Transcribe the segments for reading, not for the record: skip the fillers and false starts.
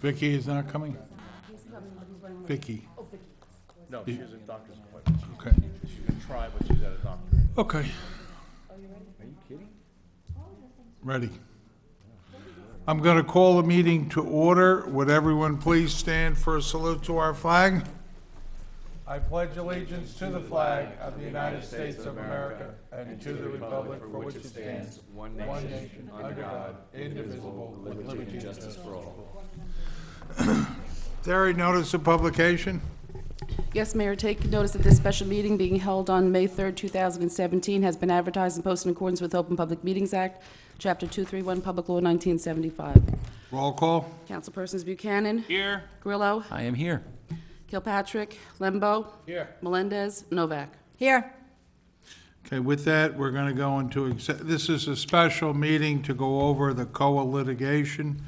Vicky is not coming? Vicky, No, she has a doctor's appointment. okay. She can try, but she's at a doctor. Okay, Are you kidding? ready. I'm going to call the meeting to order. Would everyone please stand for a salute to our flag? I pledge allegiance to the flag of the United States of America and to the republic for which it stands, one nation, under God, indivisible, with liberty and justice for all. There, notice of publication? Yes, Mayor, take notice that this special meeting being held on May 3rd, 2017 has been advertised and posted in accordance with Open Public Meetings Act, Chapter 231, Public Law 1975. Roll call? Councilpersons Buchanan. Here. Grillo. I am here. Kilpatrick. Lembo. Here. Melendez. Novak. Here. Okay, with that, we're going to go into, this is a special meeting to go over the COA litigation.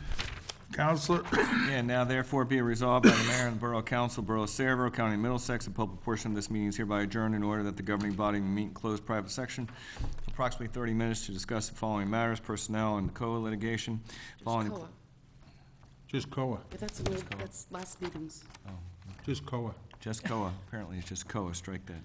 Counselor? Yeah, now therefore be it resolved by the mayor and the Borough Council, Borough of Saraville, County of Middlesex, the public portion of this meeting is hereby adjourned in order that the governing body may meet in closed private section for approximately 30 minutes to discuss the following matters: personnel and COA litigation. Following. COA. Just COA, Yeah, that's last meeting's. just COA. Just COA. Apparently, it's just COA. Strike that.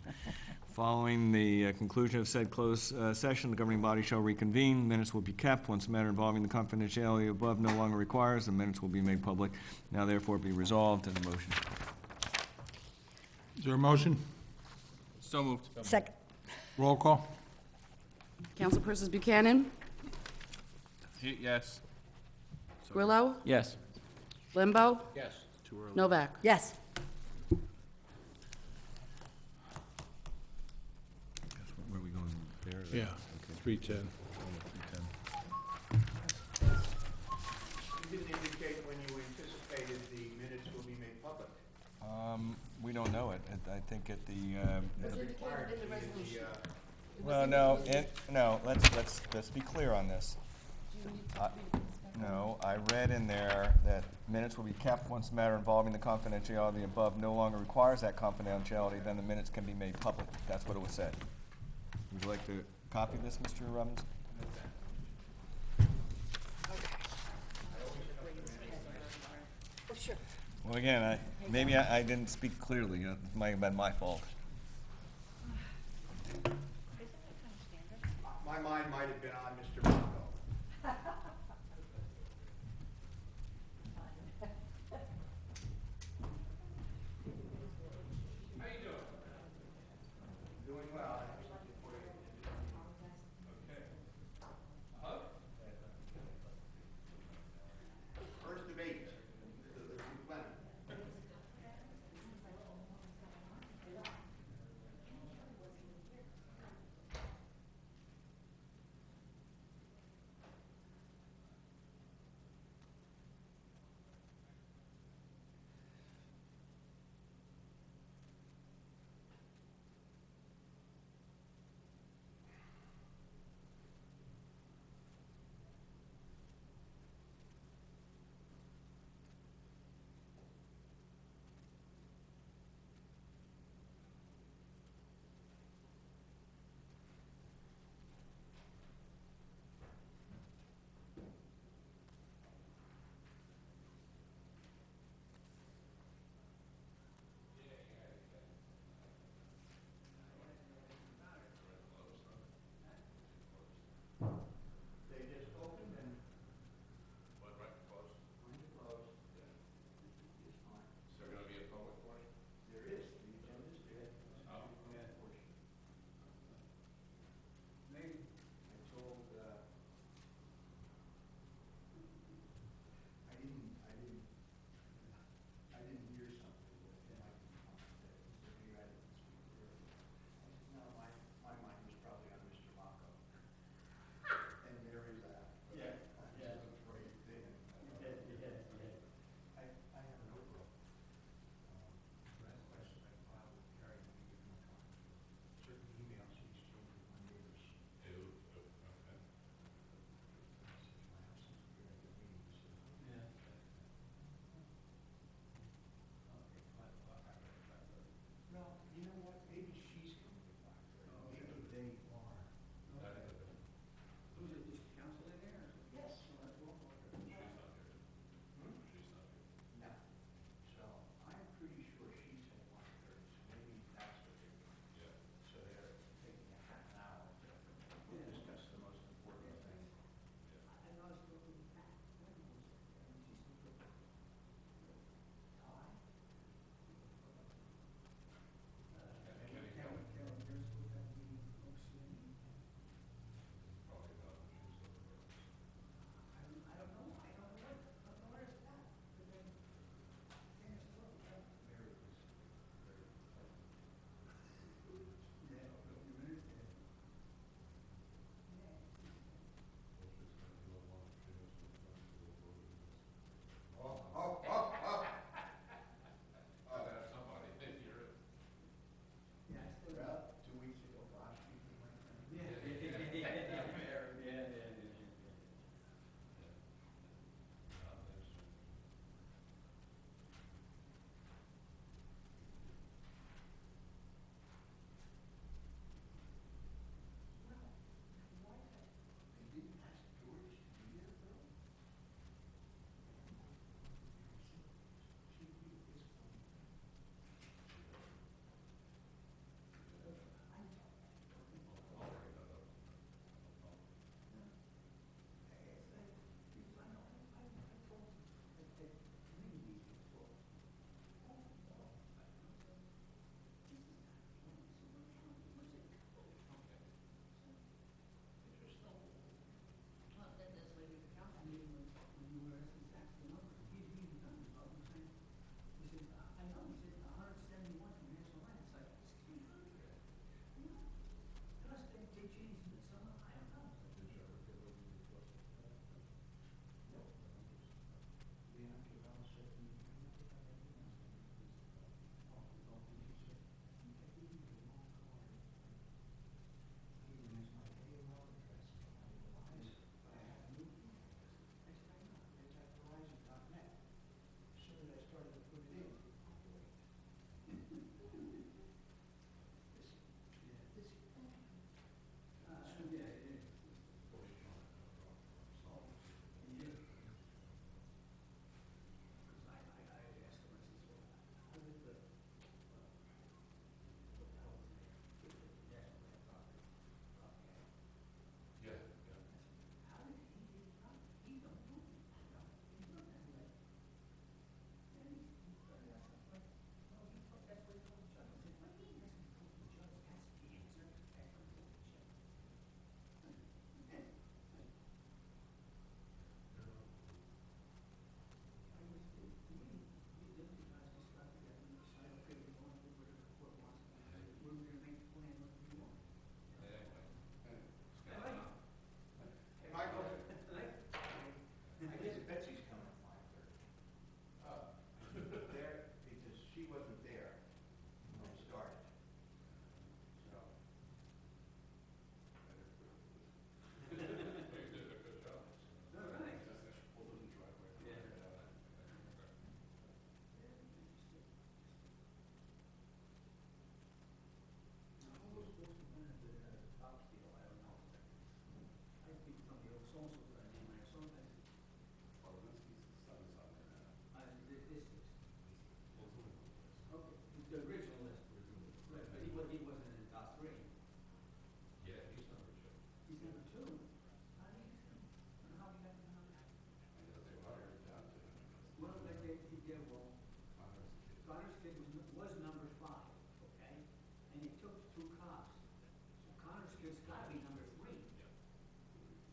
Following the conclusion of said closed session, the governing body shall reconvene. Minutes will be kept. Once the matter involving the confidentiality above no longer requires, the minutes will be made public. Now therefore be resolved, and the motion. Is there a motion? So moved. Second. Roll call? Councilpersons Buchanan. Yes. Grillo. Yes. Lembo. Yes. Too early. Novak. Yes. Where are we going there? Yeah, 310. You didn't indicate when you anticipated the minutes will be made public. We don't know it. I think at the, The, no, let's be clear on this. No, I read in there that minutes will be kept once the matter involving the confidentiality above no longer requires that confidentiality, then the minutes can be made public. That's what it was said. Would you like to copy this, Mr. Robbins? Oh, sure. Well, again, maybe I didn't speak clearly. It might have been my fault. my mind might have been on Mr. Rocco. How you doing? Doing well. I have something for you. Okay. First of 8. There's plenty.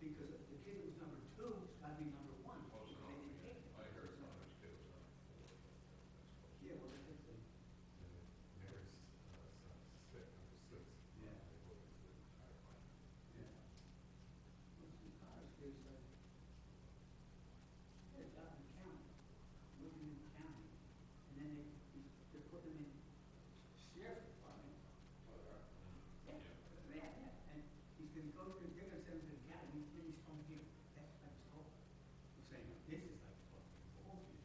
because if the kid was number 2, it's gotta be number 1. because they didn't take it. I heard Connor's kid was on. Yeah, well, I think they. Mary's sick, number 6. Yeah. Yeah. Well, some cars, there's like, they're out in the county, living in the county, and then they're putting them in sheriff's department. Yeah, and he's gonna go to, they're gonna send him to the county, then he's coming here, that's what I was told. I'm saying, this is like fucking bullshit.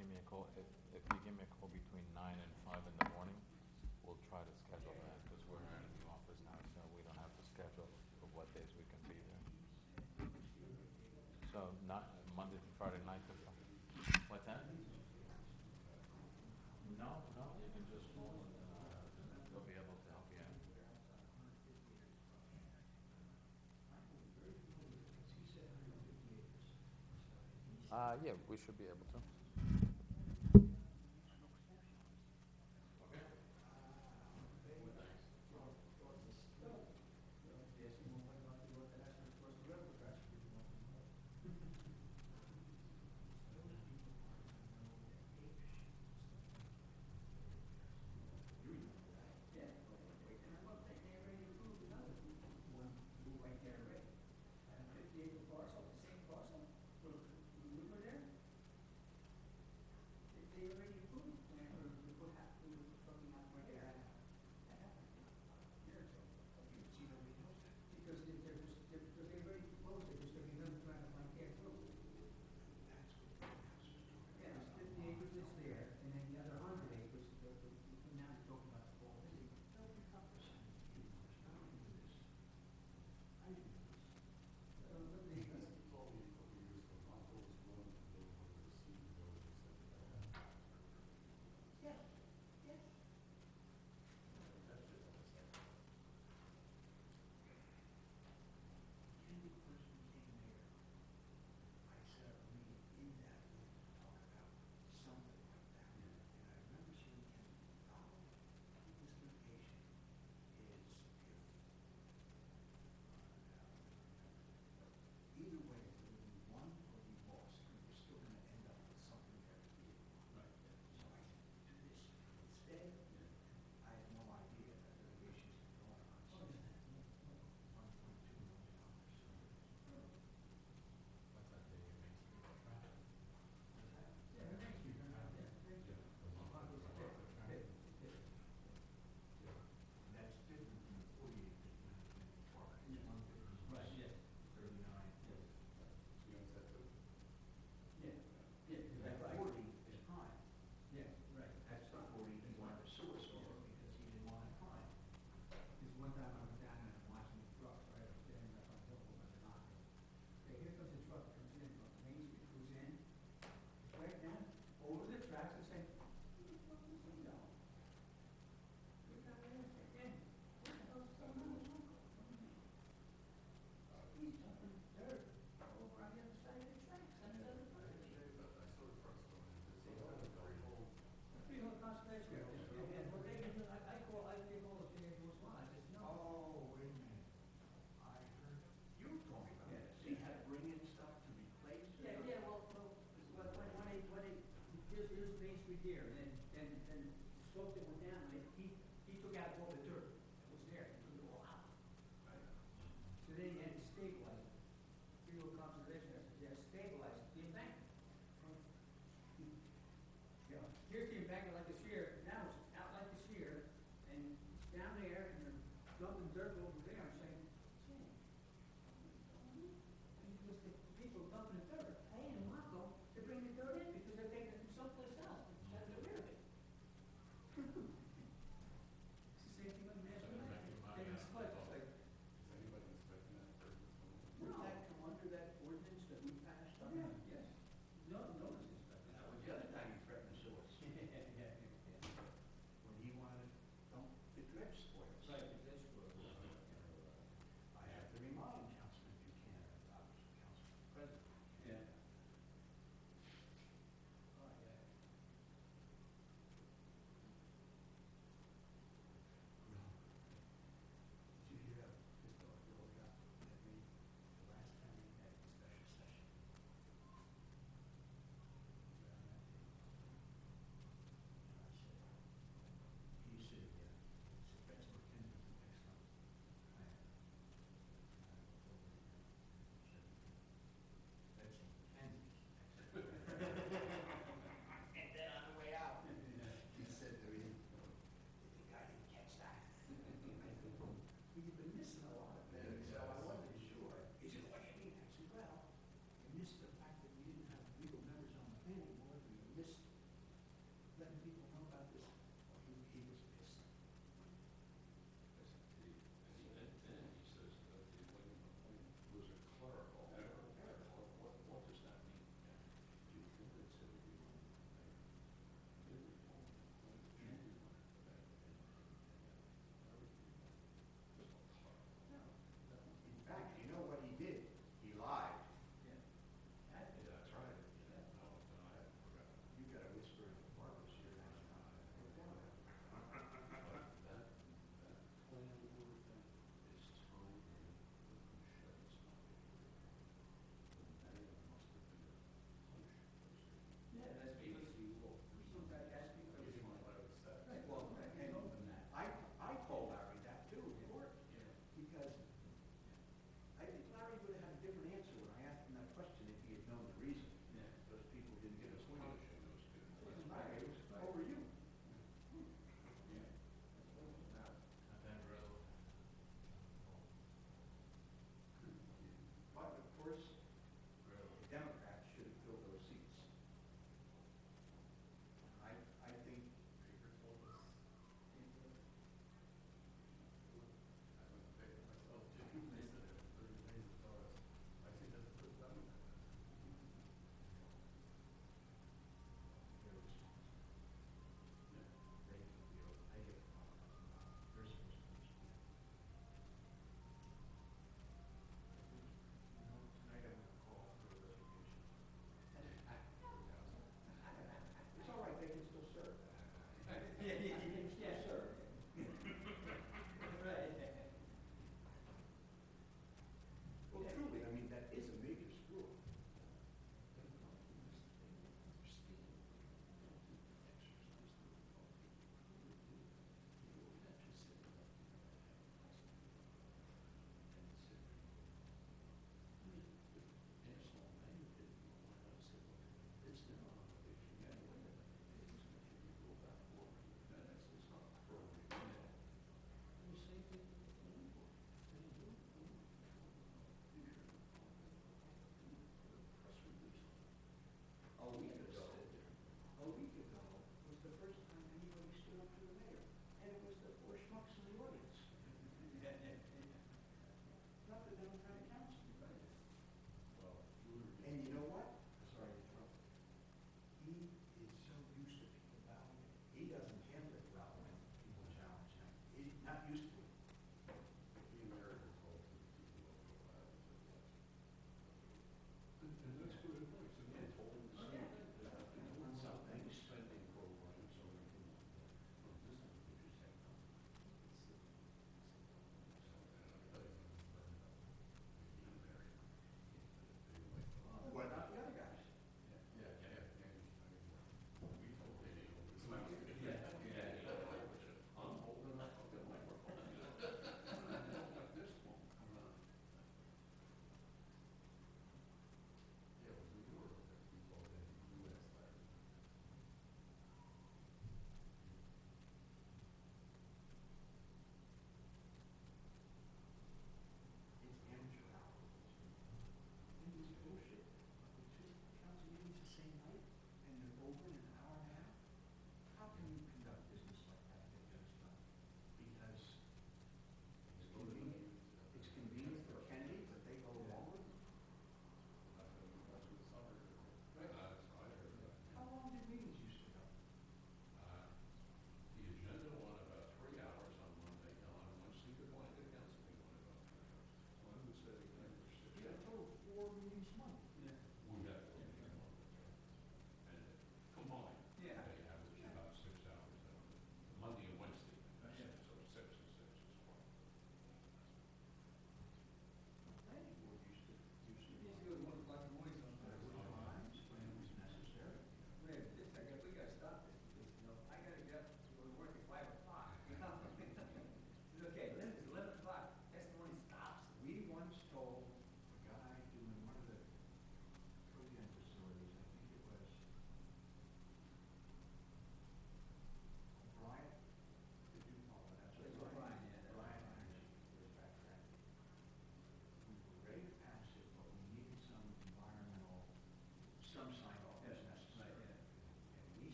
give me a call, if you give me a call between 9 and 5 in the morning, we'll try to schedule that, because we're in the office now, so we don't have to schedule for what days we can be there. So, not, Monday to Friday, 9 to 5. What's that? No, you can just call and, they'll be able to help you out. Yeah, we should be able to. Here, and then the slope that went down, he took out all the dirt that was there, he took it all out. So then he had to stabilize it. Field conservation, he had to stabilize the embankment. Yeah, here's the embankment like this here, now it's out like this here, and it's down there, and they're dumping dirt over there, I'm saying, gee. Because the people dumping the dirt, paying Marco to bring the dirt in, because they're taking it from someplace else. Gotta get rid of it. It's the same thing with Mass. Getting split, it's like. Would that come under that ordinance that we passed on? Yeah, yes. No, notice inspection. That was the other time he threatened to sue us. When he wanted to dump the dredge spoils. Right, the dredge spoils.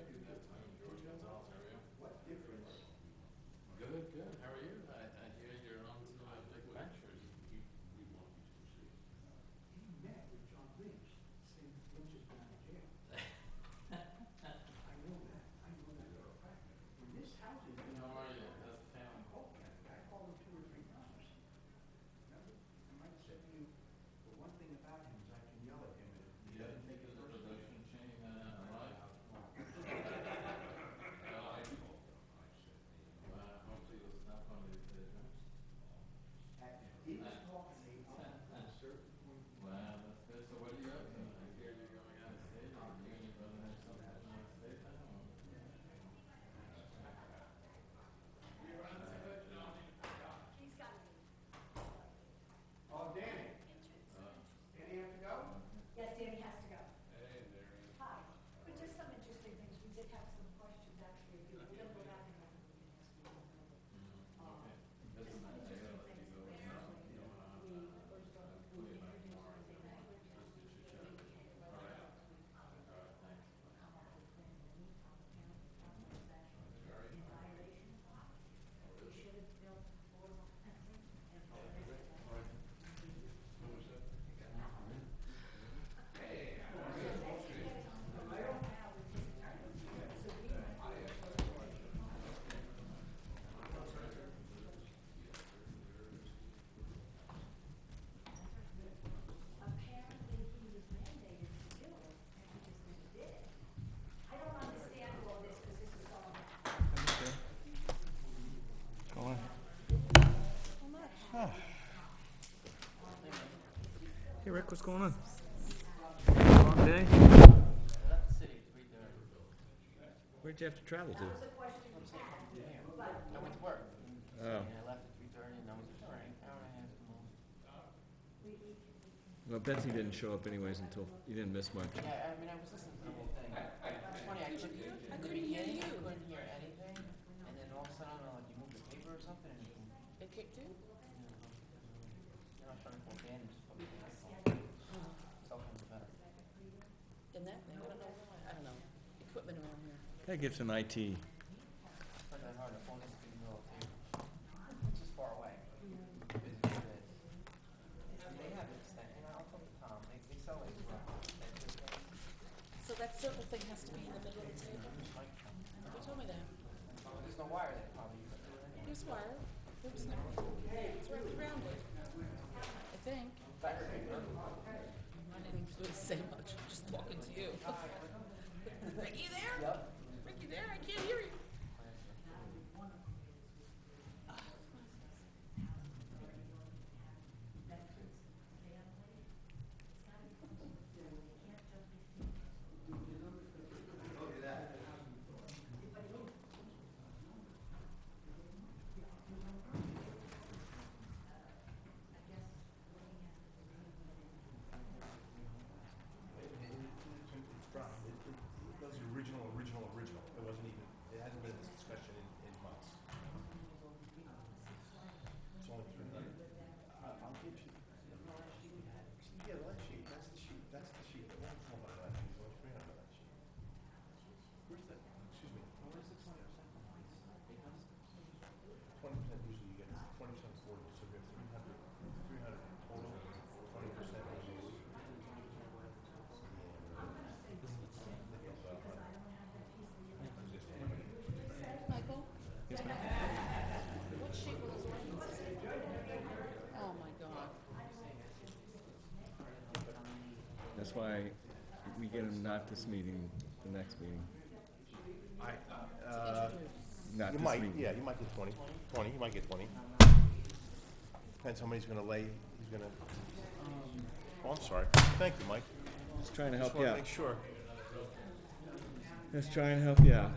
Good, good. How are you? I hear you're on to a big venture. He met with John Lynch, saying Lynch has been out of jail. I know that for a fact. When this house is. How are you? How's the family? I called him 2 or 3 times. Remember? I might have said to you, the one thing about him is I can yell at him and he doesn't take it The personally. production chain, right? Hopefully you'll stop one of these days, right? He was talking to me at a certain point. Wow, that's good. So what are you up to? I hear you're going out of state. Are you and your brother have something out of state now? He's got me. Oh, Danny. Danny have to go? Yes, Danny has to go. Hi. But just some interesting things. We did have some questions, actually. We're going to go back and ask you. Just some interesting things. We first off, we introduced the language. Apparently, he was mandated to do it, and he just never did. I don't understand all this, because this is all. Go on. Hey Rick, what's going on? Long day? Left the city at 3:30. Where'd you have to travel to? I went to work. Oh. And I left at 3:30 and I was just for an hour and a half to move. Well, Betsy didn't show up anyways until, you didn't miss much. Yeah, I mean, I was listening to the whole thing. It's funny, I couldn't hear you. I couldn't hear anything. And then all of a sudden, I don't know, like you moved the paper or something and you can, It kicked in? you're not trying to call Dan, just put the iPhone. Cell phones are better. In that thing? I don't know why. I don't know. Equipment around here. Gotta get some IT. It's not that hard, the phone is in the middle of the table. It's just far away. Busy with it. And they have an extension, I'll talk to Tom, they sell it. So that circle thing has to be in the middle of the table? Who told me that? There's no wire there, probably. There's wire. There's no. It's wrapped around it. I think. I didn't even really say much. I'm just talking to you. Rick, you there? Yep. Rick, you there? I can't hear you. That was the original. It wasn't even, it hasn't been this discussion in months. It's only 300. I'll give you. Yeah, the last sheet, that's the sheet, that's the sheet. It won't come on that sheet, it's only 300 on that sheet. Where's the, excuse me, where's the 20%? 20% usually you get 20% affordable, so you have 300 total, 20% is. Michael? What sheet will those ordinances be? Oh, my God. That's why we get them not this meeting, the next meeting. Not You this might, meeting. yeah, you might get 20, you might get 20. Depends how many he's gonna lay, he's gonna, oh, I'm sorry, thank you, Mike. Just trying to Just help you wanna out. make sure. Let's try and help you out.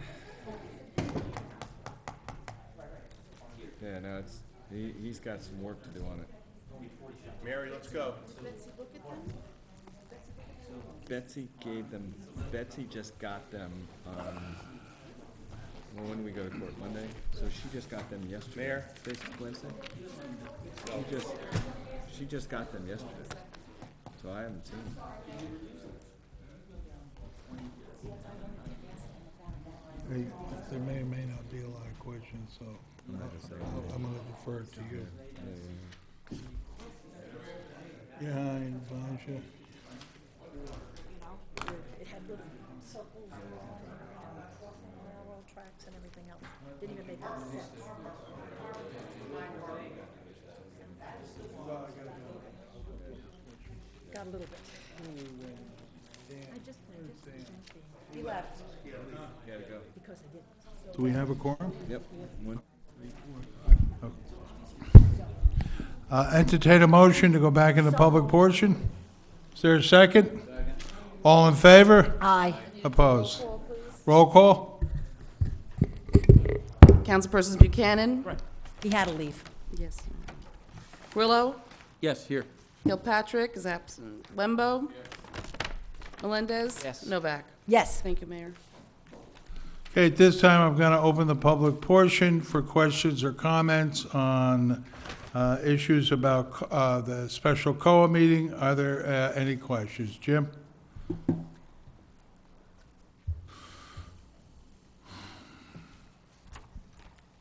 Yeah, no, it's, he's got some work to do on it. Mary, let's go. Betsy, look at them. Betsy gave them, Betsy just got them, well, when do we go to court, Monday? So she just got them yesterday. Mayor? Today's Wednesday? She just got them yesterday. So I haven't seen them. Hey, there may or may not be a lot of questions, so I'm gonna defer to you. Yeah, I advise you. It had little circles and crossing railroad tracks and everything else. Didn't even make any sense. Got a little bit. He left. Because I didn't. Do we have a quorum? Yep. Entertain a motion to go back in the public portion? Is there a second? All in favor? Aye. Opposed? Roll call? Councilpersons Buchanan? He had to leave. Yes. Grillo? Yes, here. Kilpatrick is absent. Lembo? Melendez? Yes. Novak? Yes. Thank you, Mayor. Okay, at this time, I'm going to open the public portion for questions or comments on issues about the special COA meeting. Are there any questions? Jim?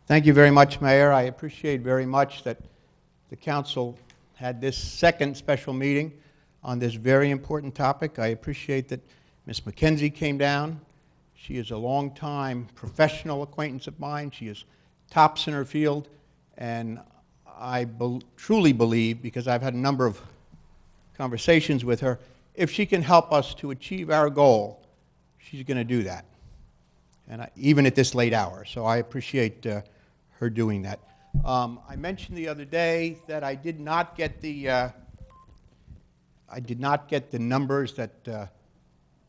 Thank you very much, Mayor. I appreciate very much that the council had this second special meeting on this very important topic. I appreciate that Ms. McKenzie came down. She is a longtime professional acquaintance of mine. She is tops in her field, and I truly believe, because I've had a number of conversations with her, if she can help us to achieve our goal, she's going to do that, and even at this late hour. So I appreciate her doing that. I mentioned the other day that I did not get the numbers that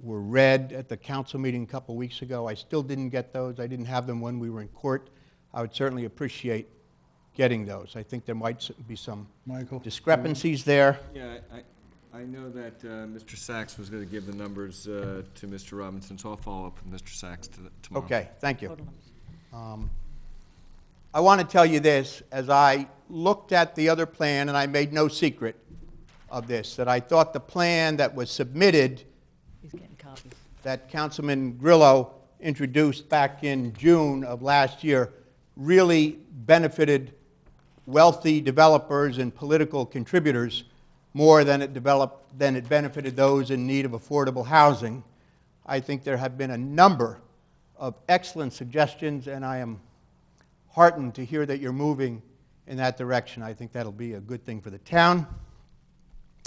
were read at the council meeting a couple weeks ago. I still didn't get those. I didn't have them when we were in court. I would certainly appreciate getting those. I think there might be some Michael? discrepancies there. Yeah, I know that Mr. Sachs was going to give the numbers to Mr. Robinson, so I'll follow up with Mr. Sachs tomorrow. Okay, thank you. I want to tell you this. As I looked at the other plan, and I made no secret of this, that I thought the plan that was submitted, He's getting copies. that Councilman Grillo introduced back in June of last year, really benefited wealthy developers and political contributors more than it benefited those in need of affordable housing. I think there have been a number of excellent suggestions, and I am heartened to hear that you're moving in that direction. I think that'll be a good thing for the town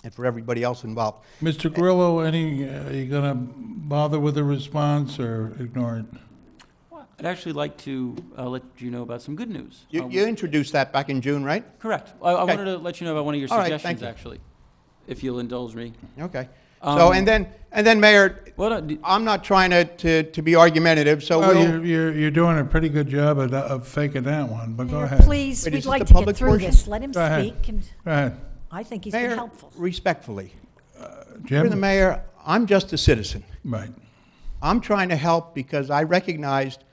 and for everybody else involved. Mr. Grillo, are you going to bother with a response or ignore it? I'd actually like to let you know about some good news. You introduced that back in June, right? Correct. I Okay. wanted to let you know about one of your All right, thank suggestions, you. actually, if you'll indulge me. Okay. So, and then, Mayor, Well, I'm not trying to be argumentative, so Well, we'll... you're doing a pretty good job of faking that one, but go Mayor, ahead. please, Wait, is we'd this like the to get public through portion? this. Let him Go ahead. speak, and Go ahead. I think he's been Mayor, helpful. respectfully, you're the Jim? mayor, I'm just a citizen. Right. I'm trying to help because I recognized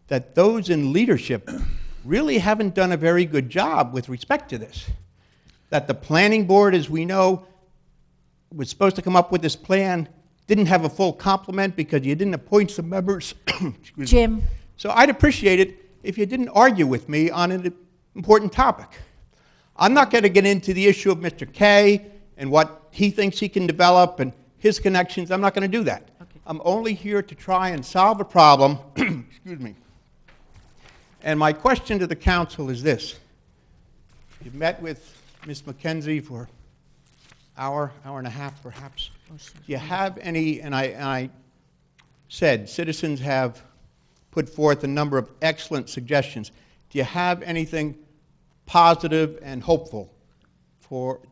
that those in leadership really haven't done a very good job with respect to this. That the planning board, as we know, was supposed to come up with this plan, didn't have a full complement because you didn't appoint some members. Excuse me. Jim, So I'd appreciate it if you didn't argue with me on an important topic. I'm not going to get into the issue of Mr. Kay and what he thinks he can develop and his connections. I'm not going to do that. Okay. I'm only here to try and solve a problem. Excuse me. And my question to the council is this. You've met with Ms. McKenzie for hour and a half perhaps. Do you have any, and I said citizens have put forth a number of excellent suggestions. Do you have anything positive and hopeful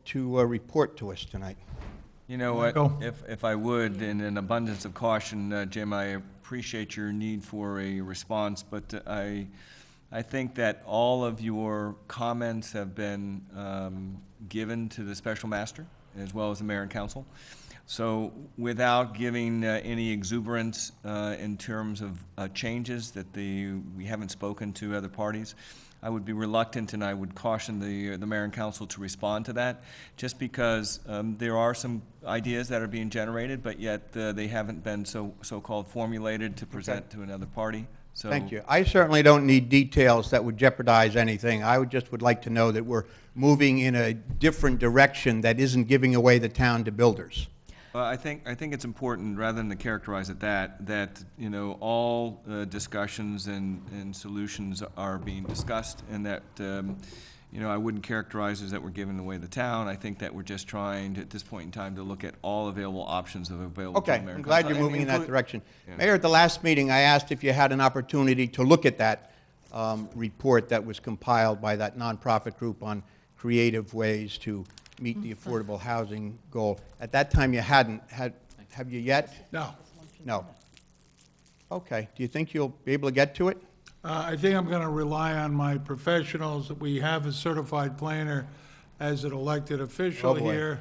to report to us tonight? You know what, Michael? if I would, in an abundance of caution, Jim, I appreciate your need for a response, but I think that all of your comments have been given to the special master, as well as the mayor and council. So without giving any exuberance in terms of changes that we haven't spoken to other parties, I would be reluctant, and I would caution the mayor and council to respond to that, just because there are some ideas that are being generated, but yet they haven't been so-called formulated to present to another party. So, Thank you. I certainly don't need details that would jeopardize anything. I would like to know that we're moving in a different direction that isn't giving away the town to builders. Well, I think it's important, rather than to characterize it that, you know, all discussions and solutions are being discussed, and that, you know, I wouldn't characterize as that we're giving away the town. I think that we're just trying, at this point in time, to look at all available options of available to Okay, American I'm glad Council, you're moving in that include- direction. Yeah. Mayor, at the last meeting, I asked if you had an opportunity to look at that report that was compiled by that nonprofit group on creative ways to meet the affordable housing goal. At that time, you hadn't. Have you yet? No. No. Okay. Do you think you'll be able to get to it? I think I'm going to rely on my professionals. We have a certified planner as an elected official Oh, boy. here.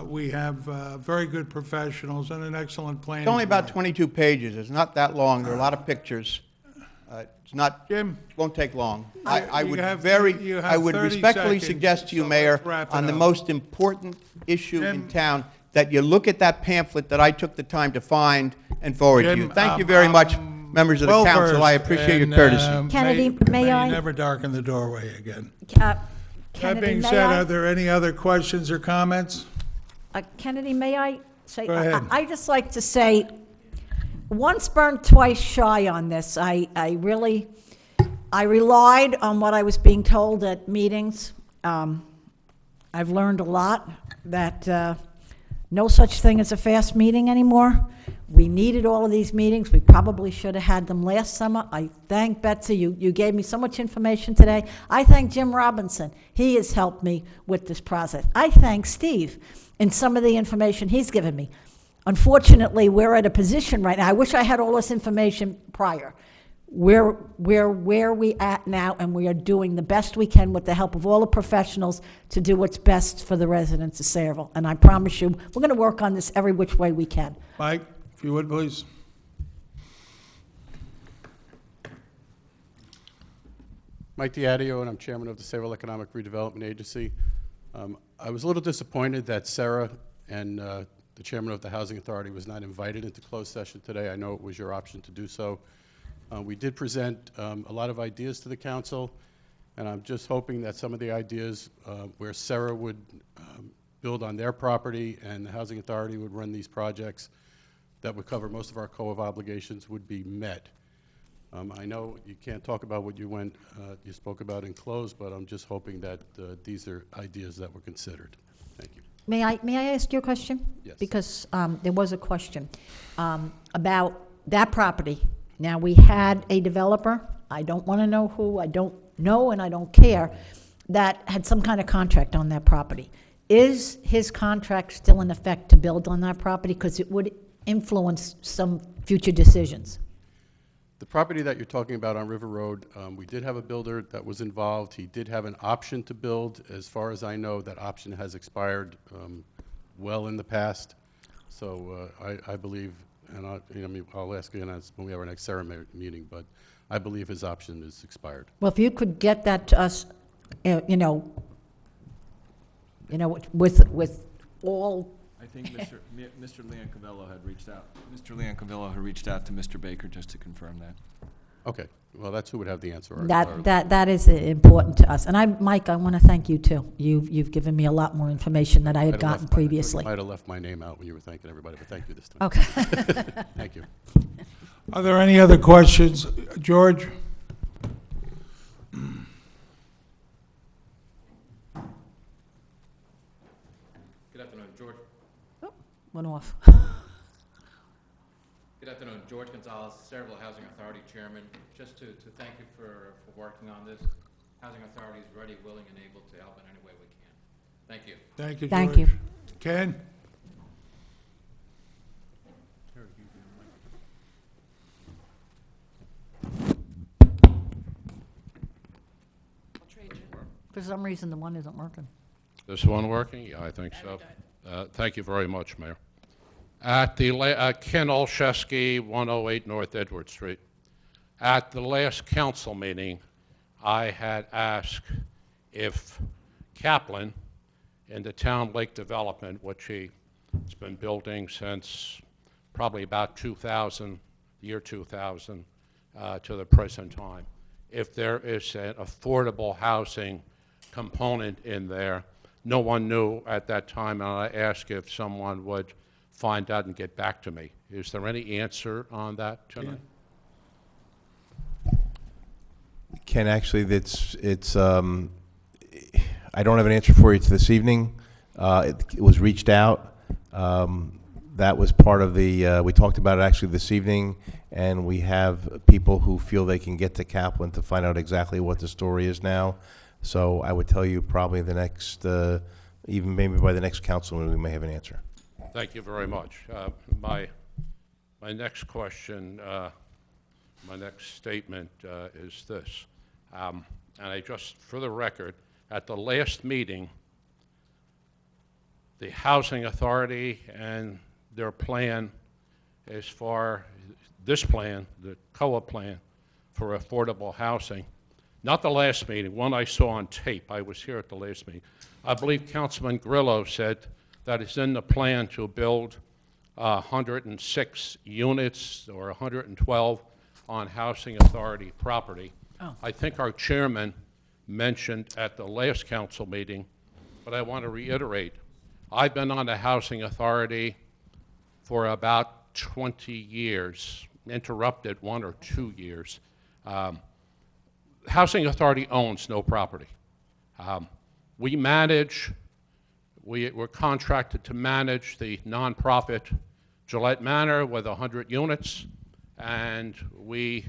We have very good professionals and an excellent planning. It's only about board. 22 pages. It's not that long. There are a lot of pictures. It's not, Jim? it won't take long. You I would have- very, you have I would 30 respectfully seconds, suggest to you, so Mayor, let's wrap it on the up. most important issue in Jim? town, that you look at that pamphlet that I took the time to find and forward to you. Jim, Thank you very much, members of the well council. I versed, appreciate your and, courtesy. Kennedy, may I- you never darken the doorway again. That Kennedy, being may said, I? are there any other questions or comments? Kennedy, may I say? Go ahead. I just like to say, once burned, twice shy on this. I relied on what I was being told at meetings. I've learned a lot, that no such thing as a fast meeting anymore. We needed all of these meetings. We probably should have had them last summer. I thank Betsy. You gave me so much information today. I thank Jim Robinson. He has helped me with this process. I thank Steve in some of the information he's given me. Unfortunately, we're at a position right now. I wish I had all this information prior. We're where we at now, and we are doing the best we can with the help of all the professionals to do what's best for the residents of Sayreville. And I promise you, we're going to work on this every which way we can. Mike, if you would, please. Mike Diadio, and I'm chairman of the Sayreville Economic Redevelopment Agency. I was a little disappointed that Sarah and the chairman of the Housing Authority was not invited into closed session today. I know it was your option to do so. We did present a lot of ideas to the council, and I'm just hoping that some of the ideas where Sarah would build on their property and the Housing Authority would run these projects that would cover most of our COA obligations would be met. I know you can't talk about what you spoke about in closed, but I'm just hoping that these are ideas that were considered. Thank you. May I ask you a question? Yes. Because there was a question about that property. Now, we had a developer, I don't want to know who, I don't know and I don't care, that had some kind of contract on that property. Is his contract still in effect to build on that property? Because it would influence some future decisions. The property that you're talking about on River Road, we did have a builder that was involved. He did have an option to build. As far as I know, that option has expired well in the past. So I believe, and I'll ask again when we have our next ceremony meeting, but I believe his option is expired. Well, if you could get that to us, with all, I think Mr. Leoncovello had reached out. Mr. Leoncovello had reached out to Mr. Baker just to confirm that. Okay, well, that's who would have the answer. that is important to us. And Mike, I want to thank you too. You've given me a lot more information than I had gotten previously. You might have left my name out when you were thanking everybody, but thank you this time. Okay. Thank you. Are there any other questions? George? Good afternoon, George. Went off. Good afternoon, George Gonzalez, Sayreville Housing Authority Chairman. Just to thank you for working on this. Housing Authority is ready, willing, and able to help in any way we can. Thank you. Thank you, George. Thank you. Ken? I'll trade you. For some reason, the one isn't working. This one working? Yeah, I think so. Thank you very much, Mayor. At the Ken Olszewski, 108 North Edward Street. At the last council meeting, I had asked if Kaplan in the Town Lake development, which he's been building since probably about 2000, year 2000, to the present time. If there is an affordable housing component in there, no one knew at that time, and I asked if someone would find out and get back to me. Is there any answer on that tonight? Ken, actually, I don't have an answer for you this evening. It was reached out. That was part of the, we talked about it actually this evening, and we have people who feel they can get to Kaplan to find out exactly what the story is now. So I would tell you probably the next, even maybe by the next council meeting, we may have an answer. Thank you very much. My next question, my next statement is this. And I just, for the record, at the last meeting, the Housing Authority and their plan as far, this plan, the COA plan for affordable housing, not the last meeting, one I saw on tape, I was here at the last meeting. I believe Councilman Grillo said that it's in the plan to build 106 units or 112 on Housing Authority property. Oh. I think our chairman mentioned at the last council meeting, but I want to reiterate, I've been on the Housing Authority for about 20 years, interrupted 1 or 2 years. Housing Authority owns no property. We manage, we're contracted to manage the nonprofit Gillette Manor with 100 units, and we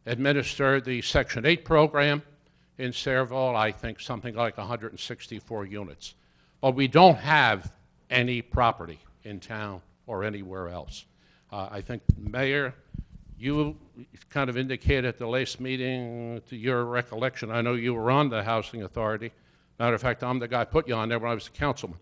administer the Section 8 program in Sayreville, I think something like 164 units. But we don't have any property in town or anywhere else. I think, Mayor, you kind of indicated at the last meeting, to your recollection, I know you were on the Housing Authority. Matter of fact, I'm the guy who put you on there when I was a councilman.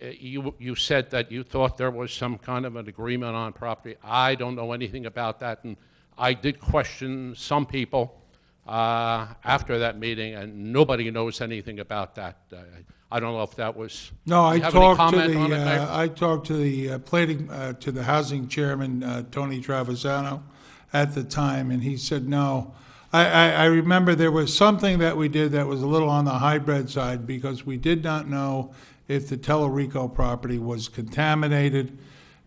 You said that you thought there was some kind of an agreement on property. I don't know anything about that, and I did question some people after that meeting, and nobody knows anything about that. I don't know if that was. No, I you have any talked to comment on it, Mayor? the, I talked to the planning, to the housing chairman, Tony Travisano, at the time, and he said no. I remember there was something that we did that was a little on the hybrid side, because we did not know if the Telerico property was contaminated,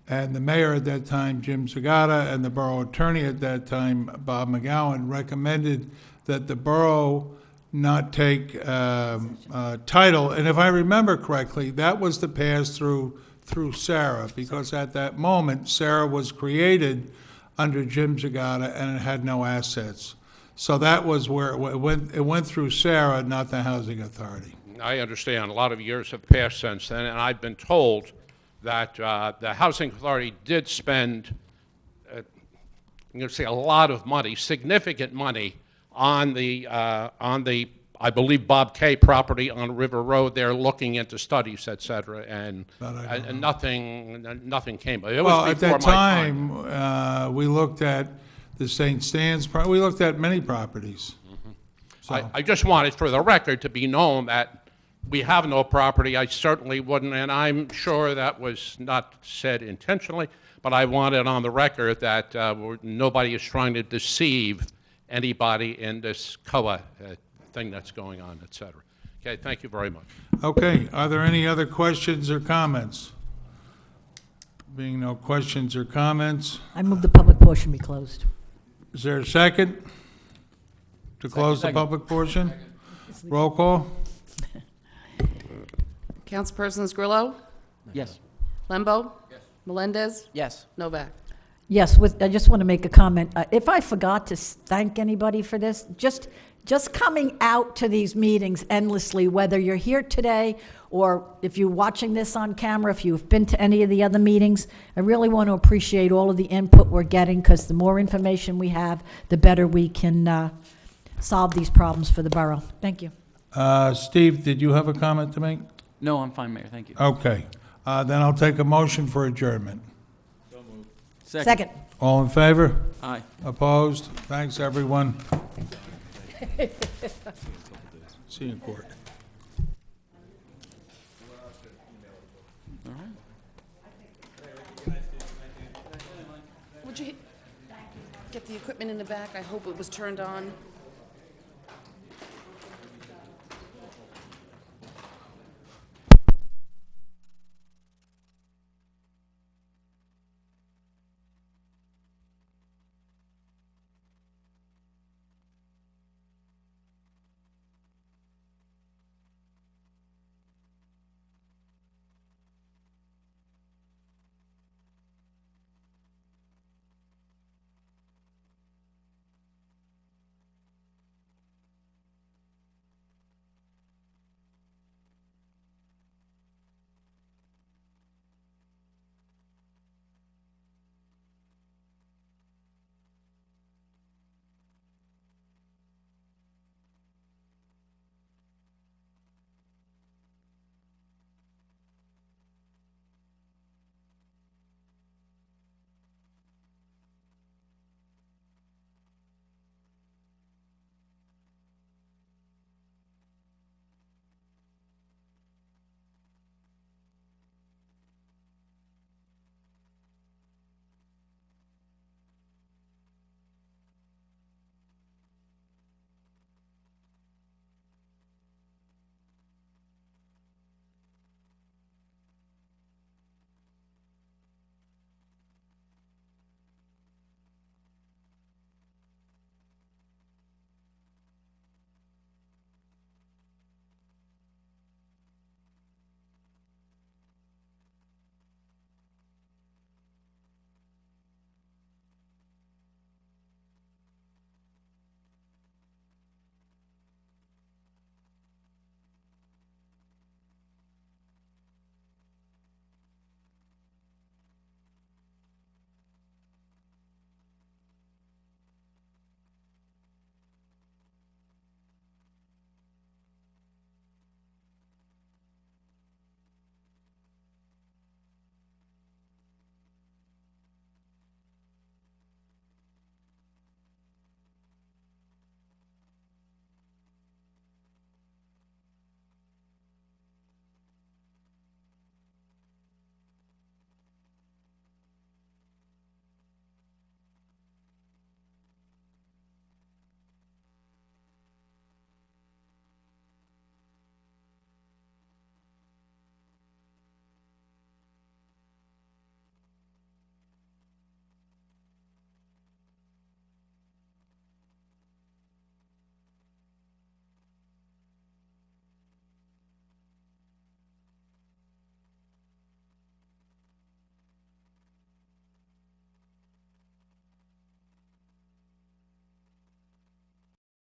and the mayor at that time, Jim Zagata, and the borough attorney at that time, Bob McGowan, recommended that the borough not take title. And if I remember correctly, that was the pass through Sarah, because at that moment, Sarah was created under Jim Zagata and it had no assets. So that was where it went through Sarah, not the Housing Authority. I understand. A lot of years have passed since then, and I've been told that the Housing Authority did spend, I'm going to say, a lot of money, significant money, on the I believe Bob K property on River Road. They're looking into studies, et cetera, and nothing came. It Well, was at before that my time. time, we looked at the St. Stan's, we looked at many properties. So- I just wanted, for the record, to be known that we have no property. I certainly wouldn't, and I'm sure that was not said intentionally, but I want it on the record that nobody is trying to deceive anybody in this COA thing that's going on, et cetera. Okay, thank you very much. Okay, are there any other questions or comments? Being no questions or comments, I move the public portion be closed. is there a second? To close the public portion? Roll call? Councilpersons Grillo? Yes. Lembo? Yes. Melendez? Yes. Novak? Yes, I just want to make a comment. If I forgot to thank anybody for this, just coming out to these meetings endlessly, whether you're here today or if you're watching this on camera, if you've been to any of the other meetings, I really want to appreciate all of the input we're getting, because the more information we have, the better we can solve these problems for the borough. Thank you. Steve, did you have a comment to make? No, I'm fine, Mayor, thank you. Okay, then I'll take a motion for adjournment. Second. All in favor? Aye. Opposed? Thanks, everyone. See you in court. Would you, get the equipment in the back. I hope it was turned on.